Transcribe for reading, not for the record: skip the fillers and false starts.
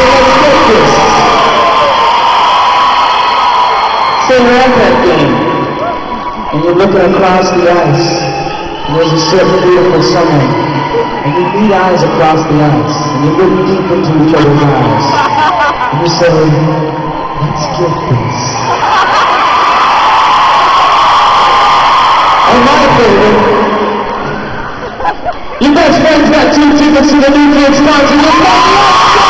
let's get this. Say you're at that game, and you're looking across the ice, and there's a certain beautiful summer, and you meet eyes across the ice, and you look deep into each other's eyes, and you say, let's get this. And my favorite, your best friend's got 2 tickets to the New Kids concert.